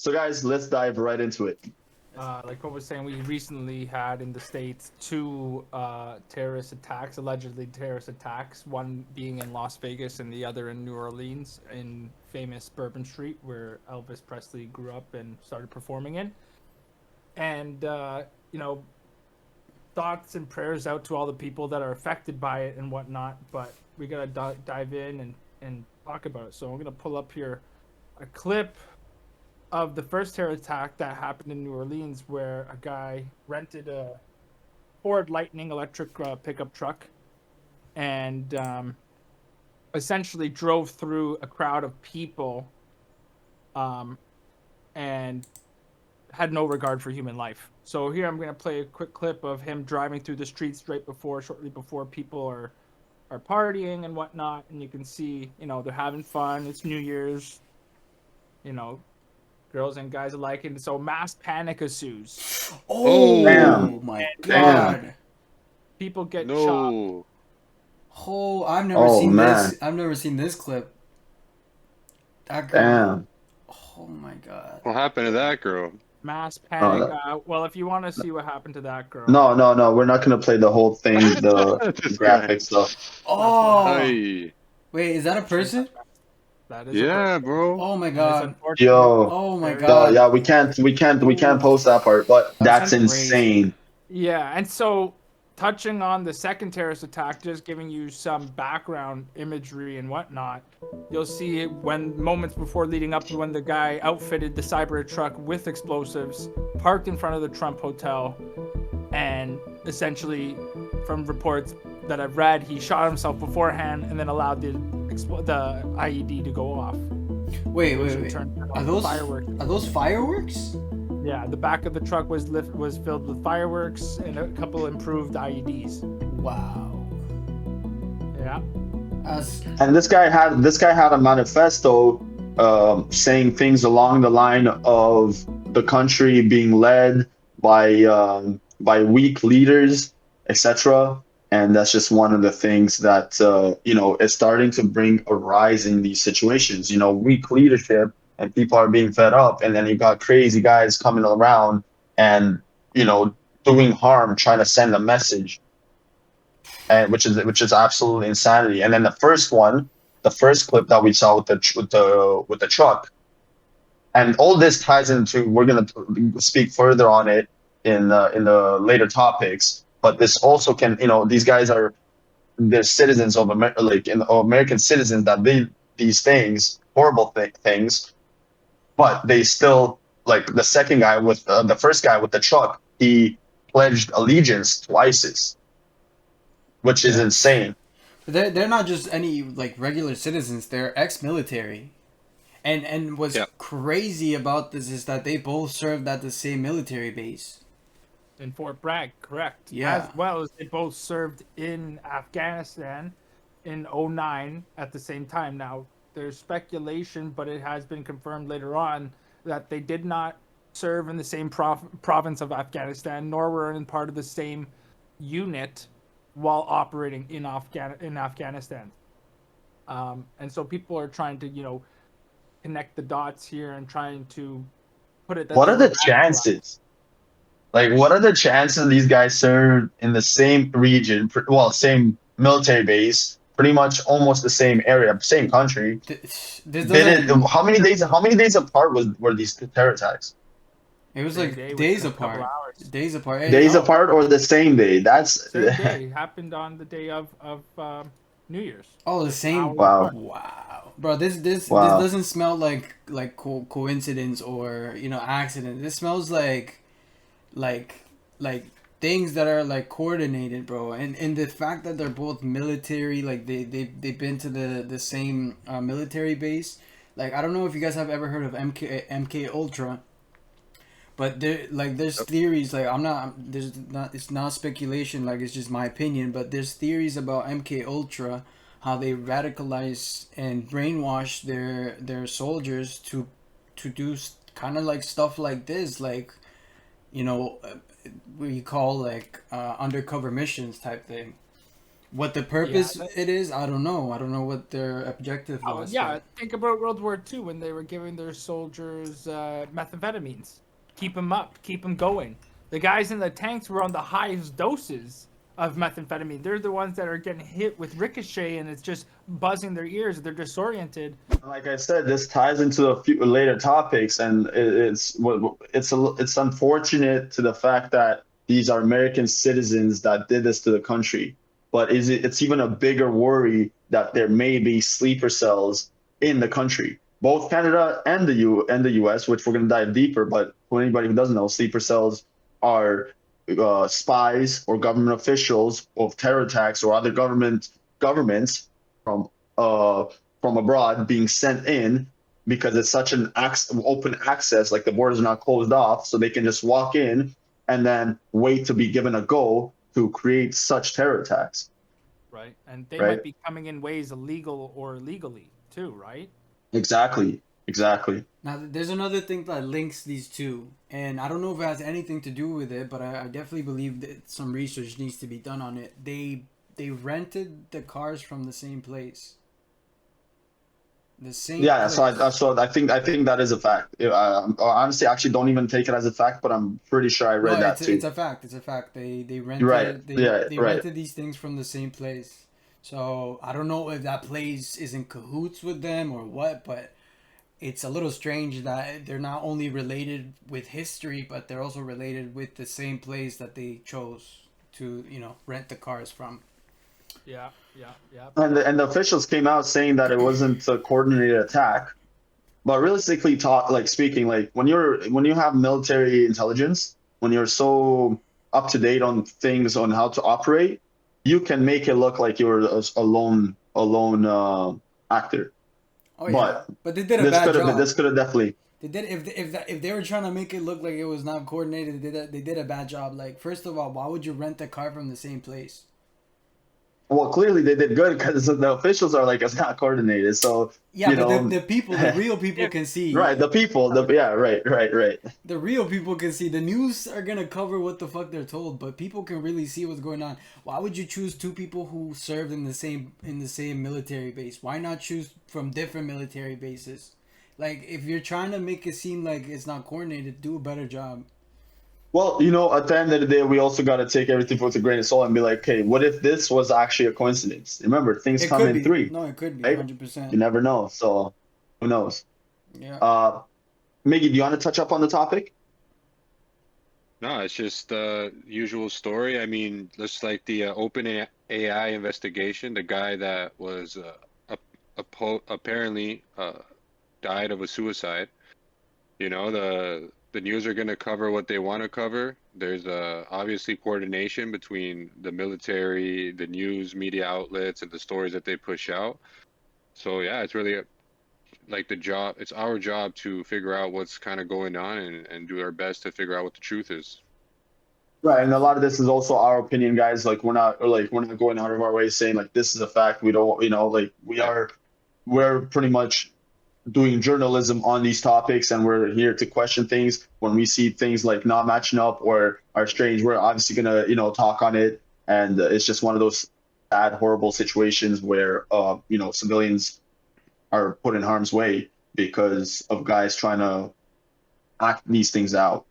So guys, let's dive right into it. Like what we're saying, we recently had in the States two terrorist attacks, allegedly terrorist attacks, one being in Las Vegas and the other in New Orleans in famous Bourbon Street, where Elvis Presley grew up and started performing in. And, you know, thoughts and prayers out to all the people that are affected by it and whatnot, but we got to dive in and talk about it. So I'm going to pull up here a clip of the first terror attack that happened in New Orleans, where a guy rented a Ford Lightning electric pickup truck and essentially drove through a crowd of people um, and had no regard for human life. So here I'm going to play a quick clip of him driving through the streets shortly before people are partying and whatnot, and you can see, they're having fun. It's New Year's, you know, girls and guys alike, and so mass panic ensues. Damn, Oh my And damn. god. people get shot. No. Oh, I've never Oh seen man, this. I've never seen this clip. That girl. damn. Oh my god. What happened to that girl? Mass No, panic. Well, if you want to see what happened to that girl, no. We're not gonna play the whole thing, the This guy. graphic stuff. that's what happened. Oh. Hey. Wait, is that a person? That is Yeah, a person. bro. Oh my And it's god. unfortunate. Yo, Oh my Very- no, yeah, god. we can't Ooh. post that part, but that's That's crazy. insane. Yeah, and so touching on the second terrorist attack, just giving you some background imagery and whatnot, you'll see when moments before leading up to when the guy outfitted the cyber truck with explosives, parked in front of the Trump Hotel, and essentially, from reports that I've read, he shot himself beforehand and then allowed the IED to go off. Wait. Turned Are those fireworks? Are those fireworks? Yeah, the back of the truck was filled with fireworks and a couple improved IEDs. Wow. Yeah. That's And this guy had a manifesto saying things along the line of the country being led by weak leaders, etc. And that's just one of the things that is starting to bring a rise in these situations. Weak leadership, and people are being fed up, and then you got crazy guys coming around and you know doing harm, trying to send a message, and which is absolutely insanity. And then the first clip that we saw with the truck, and all this ties into, we're gonna speak further on it in the later topics. But this also can, these guys are, they're citizens of America, like American citizens that did these things, horrible things, but they still, like the second guy with the first guy with the truck, he pledged allegiance to ISIS, which is yeah. insane. They're not just any like regular citizens. They're ex-military. And what's Yeah. crazy about this is that they both served at the same military base. In Fort Bragg, correct. Yeah. As well as they both served in Afghanistan in '09 at the same time. Now, there's speculation, but it has been confirmed later on that they did not serve in the same province of Afghanistan, nor were in part of the same unit while operating in Afghanistan. And so people are trying to, connect the dots here and trying to put it that What they are were the chances? Like, what are the chances these guys served in the same region, well, same military base, pretty much almost the same area, same country? This Been doesn't. how many days apart were these terror attacks? It was Same like day days within a couple apart. hours. Days apart. Hey, Days no. apart or the same day? That's Same day happened on the day of New Year's. Oh, the same. Wow. Wow, bro. This Wow. doesn't smell like coincidence or accident. This smells like like things that are like coordinated, bro. And the fact that they're both military, like they've been to the same military base. Like, I don't know if you guys have ever heard of MK Ultra, but there's Yep. theories, like it's not speculation, like it's just my opinion, but there's theories about MK Ultra, how they radicalize and brainwash their soldiers to do kind of like stuff like this, like you know uh, we call like undercover missions type thing. What the Yeah, purpose it is, I don't know. I don't know what their objective oh, was, yeah. but Think about World War II when they were giving their soldiers methamphetamines. Keep them up, keep them going. The guys in the tanks were on the highest doses of methamphetamine. They're the ones that are getting hit with ricochet and it's just buzzing their ears. They're disoriented. Like I said, this ties into a few later topics, and it's unfortunate to the fact that these are American citizens that did this to the country. But it's even a bigger worry that there may be sleeper cells in the country, both Canada and the U.S., which we're going to dive deeper. But for anybody who doesn't know, sleeper cells are spies or government officials of terror attacks or other governments from uh, from abroad being sent in because it's such an open access, like the borders are not closed off, so they can just walk in and then wait to be given a go to create such terror attacks, Right. And they right? might be coming in ways illegal or legally too, right? Exactly, exactly. now there's another thing that links these two, and I don't know if it has anything to do with it, but I definitely believe that some research needs to be done on it. They rented the cars from the same place. The same Yeah, place. I think that is a fact. Honestly, I actually don't even take it as a fact, but I'm pretty sure I No, read that it's too. a fact. It's a fact. They Right. rented Yeah. they Right. rented these things from the same place. So I don't know if that place is in cahoots with them or what, but it's a little strange that they're not only related with history, but they're also related with the same place that they chose to, rent the cars from. Yeah, yeah, yeah. And the officials came out saying that it wasn't a coordinated attack. But realistically, talk like speaking, like when you have military intelligence, when you're so up to date on things on how to operate, you can make it look like you're a lone actor. Oh yeah, But but they did a bad job. this could have definitely. They did if they were trying to make it look like it was not coordinated, they did a bad job. Like first of all, why would you rent a car from the same place? Well, clearly they did good because the officials are like it's not coordinated. So Yeah, you but know, the real people If can right? see. The people, the yeah, right, right, right. The real people can see. The news are gonna cover what the fuck they're told, but people can really see what's going on. Why would you choose two people who served in the same military base? Why not choose from different military bases? Like if you're trying to make it seem like it's not coordinated, do a better job. Well, at the end of the day, we also got to take everything with a grain of salt and be like, okay, what if this was actually a coincidence? Remember, things It come could in be. three, No, it could be right? You 100%. never know. So who knows? Yeah. Uh, Miggy, do you want to touch up on the topic? No, it's just the usual story. I mean, just like the Open AI investigation, the guy that was apparently died of a suicide. The news are going to cover what they want to cover. There's obviously coordination between the military, the news media outlets, and the stories that they push out. So yeah, it's really like the job. It's our job to figure out what's kind of going on and do our best to figure out what the truth is. Right, and a lot of this is also our opinion, guys. Like we're not going out of our way saying like this is a fact. We don't, like Yeah. we're pretty much doing journalism on these topics, and we're here to question things when we see things like not matching up or are strange. We're obviously gonna talk on it, and it's just one of those bad, horrible situations where civilians are put in harm's way because of guys trying to act these things out.